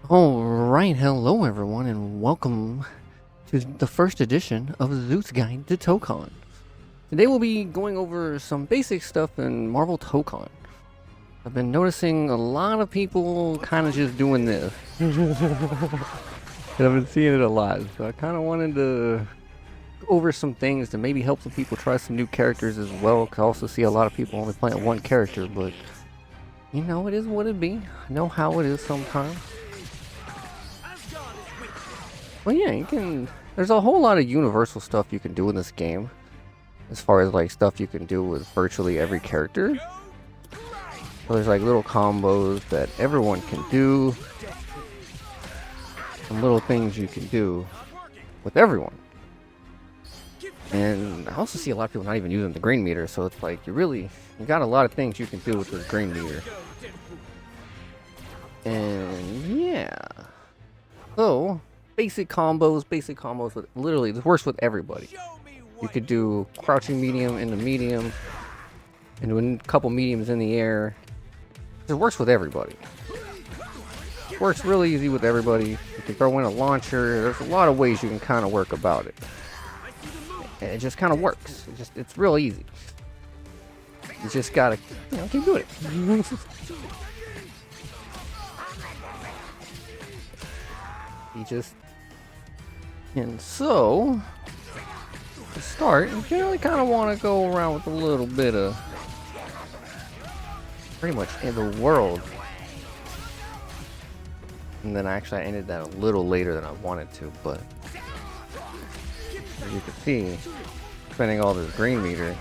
Alright, hello everyone, and welcome to the first edition of Zoot's Guide to Tokon. Today we'll be going over some basic stuff in Marvel Tokon. I've been noticing a lot of people kind of just doing this. And I've been seeing it a lot, so I kind of wanted to go over some things to maybe help some people try some new characters as well. I also see a lot of people only playing one character, but you know, it is what it be. I know how it is sometimes. Well, yeah, you can. There's a whole lot of universal stuff you can do in this game, as far as like stuff you can do with virtually every character. So there's like little combos that everyone can do, and little things you can do with everyone. And I also see a lot of people not even using the green meter, so it's like you got a lot of things you can do with this green meter. And yeah, so. Basic combos with literally, this works with everybody. You could do crouching medium into medium, and doing a couple mediums in the air. It works with everybody. It works really easy with everybody. You can throw in a launcher. There's a lot of ways you can kind of work about it. And it just kind of works. It's real easy. You just gotta, keep doing it. And so, to start, you generally kind of want to go around with a little bit of pretty much in the world. And then actually I ended that a little later than I wanted to, but as you can see, spending all this green meter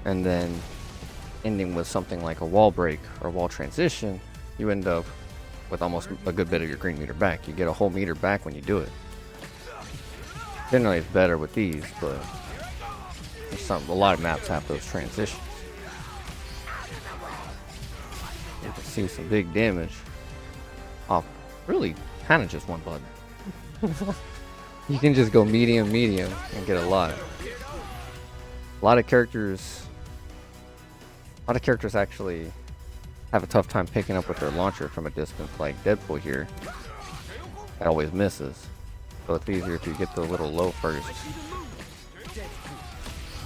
and then ending with something like a wall break or wall transition, you end up with almost a good bit of your green meter back. You get a whole meter back when you do it. Generally it's better with these, but a lot of maps have those transitions. You can see some big damage off really kind of just one button. You can just go medium and get a lot. A lot of characters actually have a tough time picking up with their launcher from a distance, like Deadpool here. That always misses. So it's easier if you get the little low first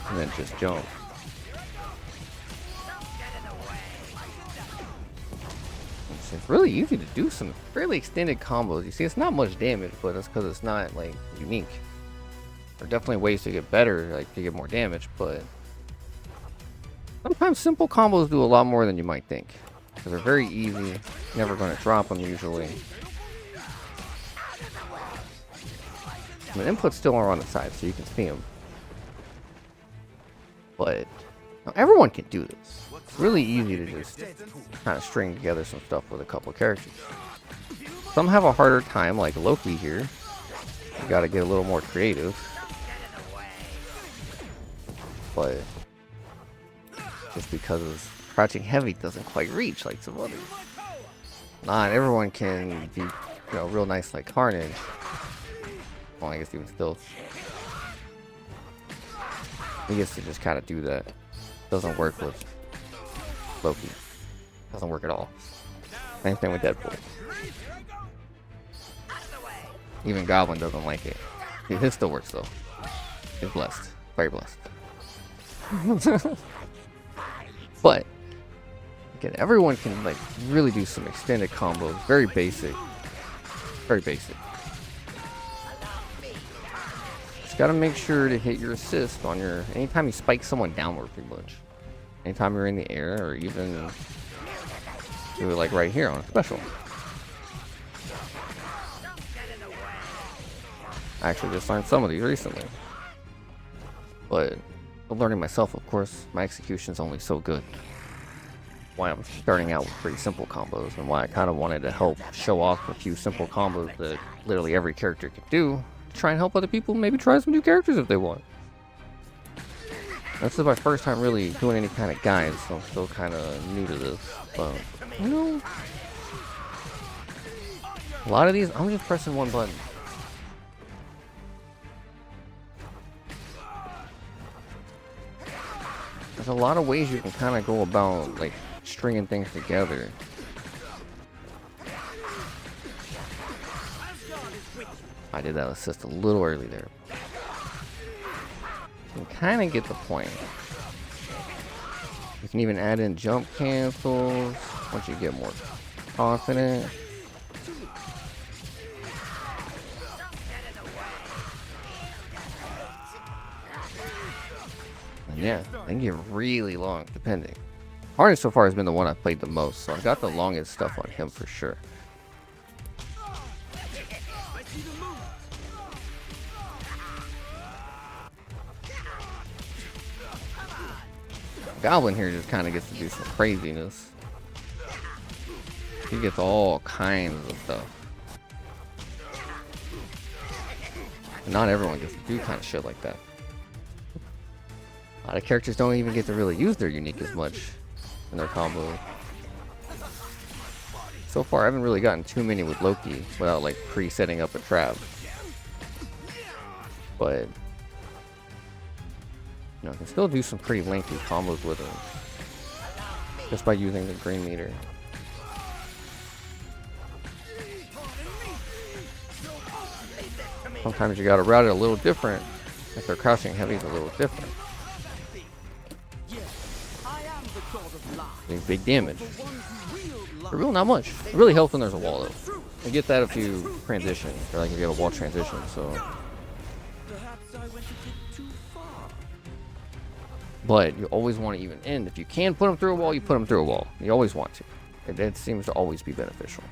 and then just jump. It's really easy to do some fairly extended combos. You see, it's not much damage, but that's because it's not like unique. There are definitely ways to get better, like to get more damage, but sometimes simple combos do a lot more than you might think. Because they're very easy, never going to drop them usually. The inputs still are on the side, so you can see them. But everyone can do this. It's really easy to just kind of string together some stuff with a couple characters. Some have a harder time, like Loki here. You got to get a little more creative. But just because crouching heavy doesn't quite reach like some others. Not everyone can be, real nice like Carnage. Well, I guess even still, he gets to just kind of do that. Doesn't work with Loki. Doesn't work at all. Same thing with Deadpool. Even Goblin doesn't like it. His still works though. He's blessed. Very blessed. But again, everyone can like really do some extended combos. Very basic. Very basic. Just gotta make sure to hit your assist on your anytime you spike someone downward pretty much. Anytime you're in the air, or even do it like right here on a special. I actually just signed some of these recently. But I'm learning myself, of course, my execution's only so good. Why I'm starting out with pretty simple combos, and why I kind of wanted to help show off a few simple combos that literally every character can do, to try and help other people maybe try some new characters if they want. This is my first time really doing any kind of guides, so I'm still kind of new to this. But, a lot of these, I'm just pressing one button. There's a lot of ways you can kind of go about like stringing things together. I did that assist a little early there. You can kind of get the point. You can even add in jump cancels once you get more confident. And yeah, they can get really long depending. Harness so far has been the one I've played the most, so I've got the longest stuff on him for sure. Goblin here just kind of gets to do some craziness. He gets all kinds of stuff. And not everyone gets to do kind of shit like that. A lot of characters don't even get to really use their unique as much in their combo. So far, I haven't really gotten too many with Loki without like pre-setting up a trap. But you know, I can still do some pretty lengthy combos with him just by using the green meter. Sometimes you gotta route it a little different. If they're crouching heavy, it's a little different. Big damage. But really not much. It really helps when there's a wall though. You get that if you transition, or like if you have a wall transition, so. But you always want to even end. If you can put them through a wall, you put them through a wall. You always want to. It seems to always be beneficial.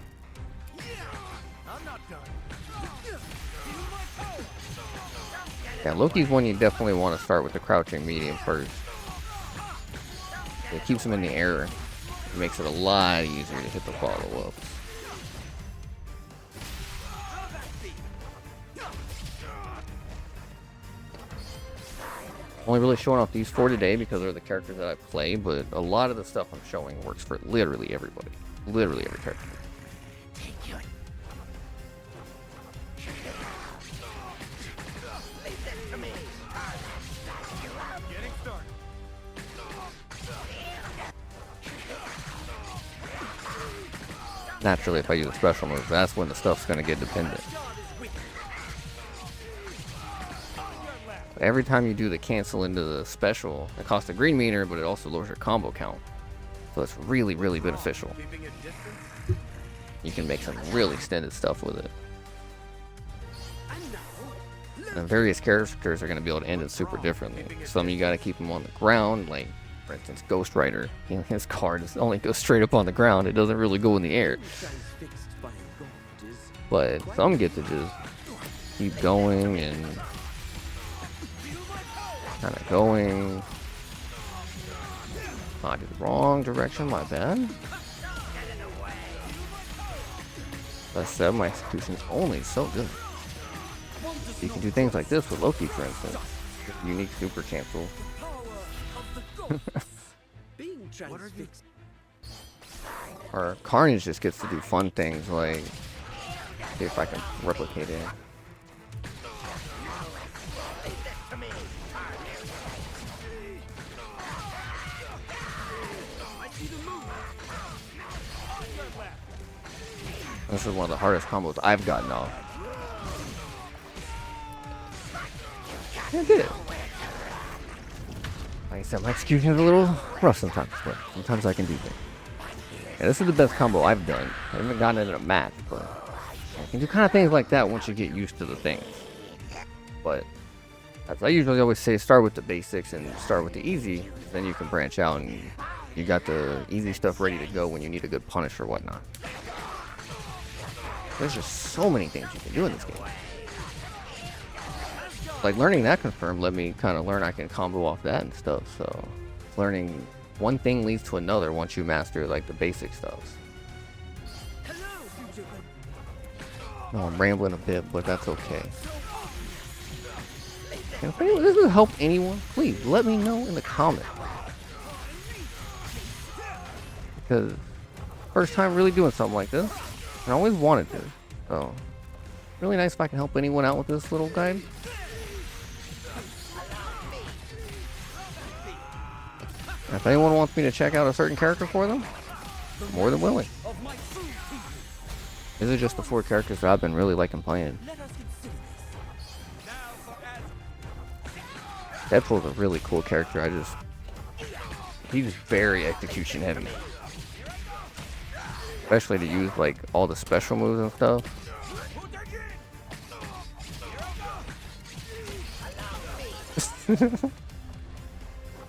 Yeah, Loki's one you definitely want to start with the crouching medium first. It keeps him in the air. It makes it a lot easier to hit the follow-up. Only really showing off these 4 today because they're the characters that I play, but a lot of the stuff I'm showing works for literally everybody. Literally every character. Naturally, if I use a special move, that's when the stuff's going to get dependent. Every time you do the cancel into the special, it costs a green meter, but it also lowers your combo count. So it's really, really beneficial. You can make some really extended stuff with it. And various characters are going to be able to end it super differently. Some you got to keep them on the ground, like for instance Ghost Rider. You know, his card only goes straight up on the ground. It doesn't really go in the air. But some get to just keep going and kind of going. Oh, I did the wrong direction, my bad. That said, my execution is only so good. You can do things like this with Loki, for instance. Unique super cancel. Or Carnage just gets to do fun things like, see if I can replicate it. This is one of the hardest combos I've gotten off. I did it. Like I said, my execution is a little rough sometimes, but sometimes I can do things. Yeah, this is the best combo I've done. I haven't gotten it in a match, but I can do kind of things like that once you get used to the things. But as I usually always say, start with the basics and start with the easy. Then you can branch out and you got the easy stuff ready to go when you need a good punish or whatnot. There's just so many things you can do in this game. Like learning that confirmed let me kind of learn I can combo off that and stuff. So learning one thing leads to another once you master like the basic stuff. No, I'm rambling a bit, but that's okay. And if this will help anyone, please let me know in the comments. Because first time really doing something like this. I always wanted to, so really nice if I can help anyone out with this little guide. If anyone wants me to check out a certain character for them, more than willing. These are just the 4 characters that I've been really liking playing. Deadpool's a really cool character. He's very execution heavy. Especially to use like all the special moves and stuff.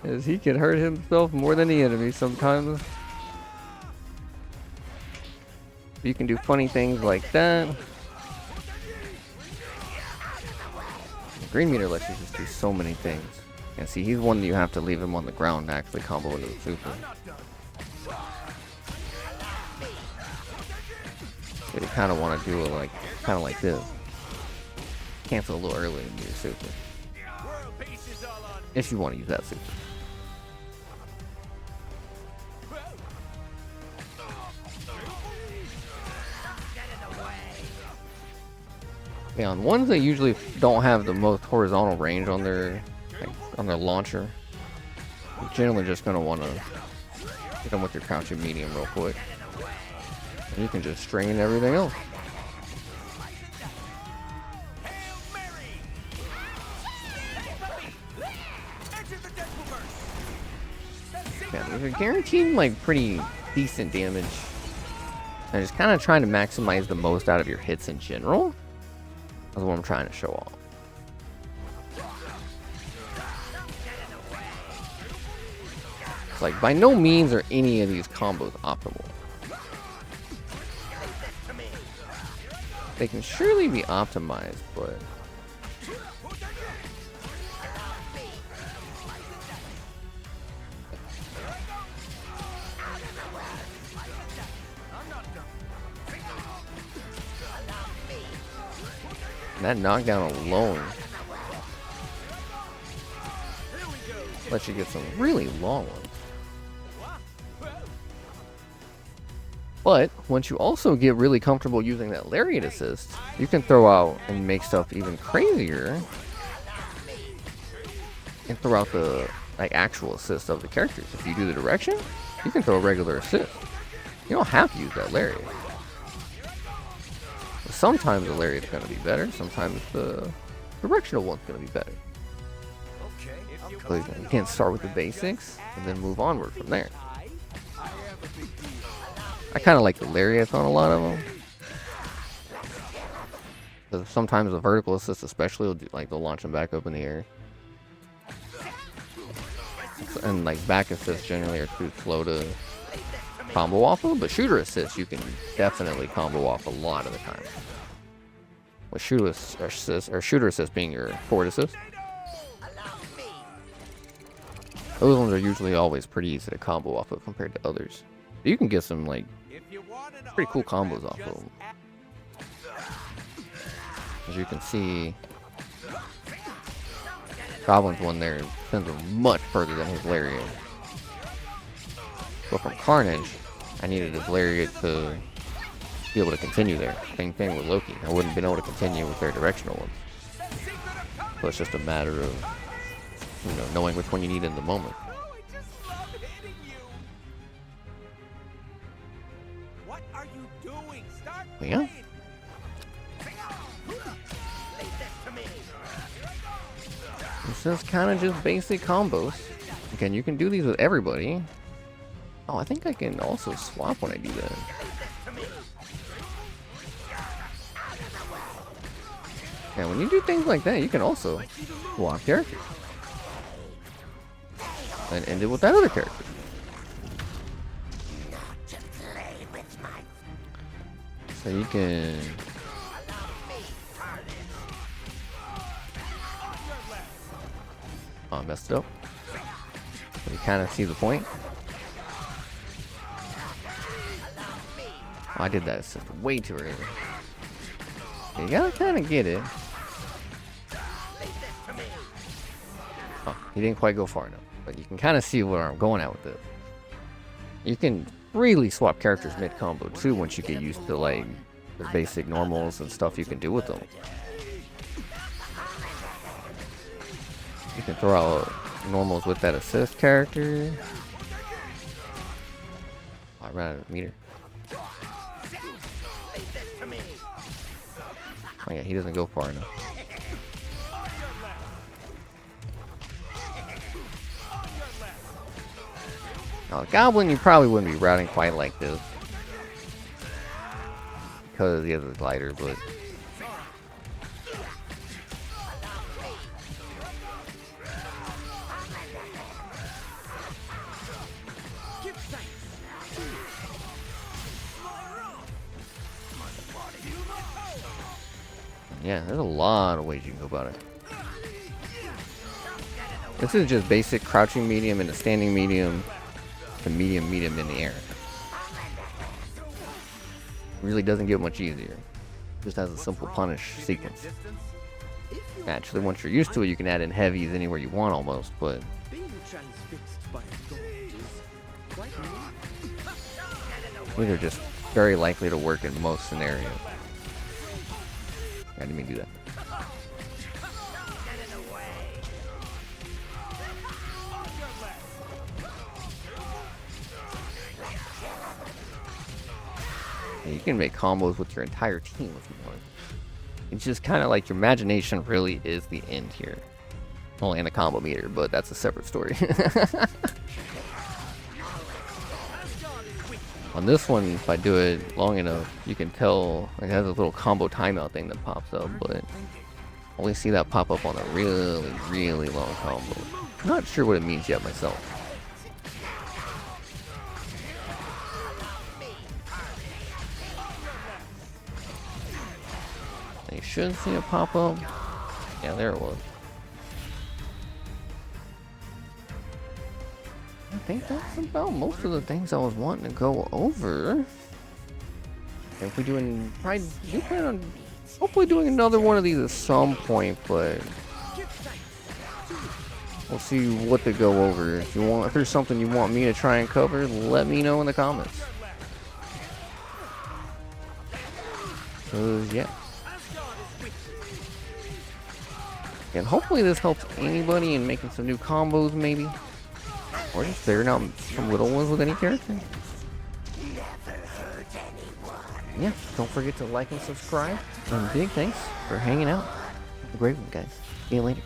As he can hurt himself more than the enemy sometimes. You can do funny things like that. The green meter lets you just do so many things. And see, he's one that you have to leave him on the ground to actually combo into the super. But you kind of want to do it like, kind of like this. Cancel a little early into your super. If you want to use that super. Yeah, on ones that usually don't have the most horizontal range on their launcher, you're generally just gonna want to hit them with your crouching medium real quick, and you can just strain everything else. Yeah, they're guaranteed like pretty decent damage, and just kind of trying to maximize the most out of your hits in general. That's what I'm trying to show off. It's like by no means are any of these combos optimal. They can surely be optimized, but that knockdown alone lets you get some really long ones. But once you also get really comfortable using that lariat assist, you can throw out and make stuff even crazier and throw out the like actual assist of the characters. If you do the direction, you can throw a regular assist. You don't have to use that lariat. Sometimes the lariat's going to be better, sometimes the directional one's going to be better. So you can start with the basics and then move onward from there. I kind of like the lariats on a lot of them. Because sometimes the vertical assist especially will do, like they'll launch them back up in the air. And like back assists generally are too slow to combo off of, but shooter assists you can definitely combo off a lot of the time. With shooter assist being your forward assist. Those ones are usually always pretty easy to combo off of compared to others. You can get some like pretty cool combos off of them. As you can see, Goblin's one there sends him much further than his lariat. But from Carnage, I needed his lariat to be able to continue there. Same thing with Loki. I wouldn't have been able to continue with their directional ones. So it's just a matter of, you know, knowing which one you need in the moment. What are you doing? Start Yeah. This is kind of just basic combos. Again, you can do these with everybody. Oh, I think I can also swap when I do that. And when you do things like that, you can also swap characters. And end it with that other character. So you can... Oh, I messed it up. But you kind of see the point. Oh, I did that assist way too early. You gotta kind of get it. Oh, he didn't quite go far enough. But you can kind of see where I'm going at with this. You can really swap characters mid-combo too once you get used to like the basic normals and stuff you can do with them. You can throw out normals with that assist character. I ran out of meter. Oh yeah, he doesn't go far enough. Now, Goblin, you probably wouldn't be routing quite like this. Because he has a glider, but... yeah, there's a lot of ways you can go about it. This is just basic crouching medium and a standing medium. The medium in the air. Really doesn't get much easier. Just has a simple punish sequence. Naturally, once you're used to it, you can add in heavies anywhere you want almost, but these are just very likely to work in most scenarios. I didn't mean to do that. You can make combos with your entire team if you want. It's just kind of like your imagination really is the end here. Well, and a combo meter, but that's a separate story. On this one, if I do it long enough, you can tell it has a little combo timeout thing that pops up, but I only see that pop up on a really, really long combo. I'm not sure what it means yet myself. You should see it pop up. Yeah, there it was. I think that's about most of the things I was wanting to go over. If we doing, probably do plan on hopefully doing another one of these at some point, but we'll see what to go over. If there's something you want me to try and cover, let me know in the comments. Yeah. And hopefully this helps anybody in making some new combos, maybe. Or just figuring out some little ones with any character. Yeah, don't forget to like and subscribe. And big thanks for hanging out. Have a great one, guys. See you later.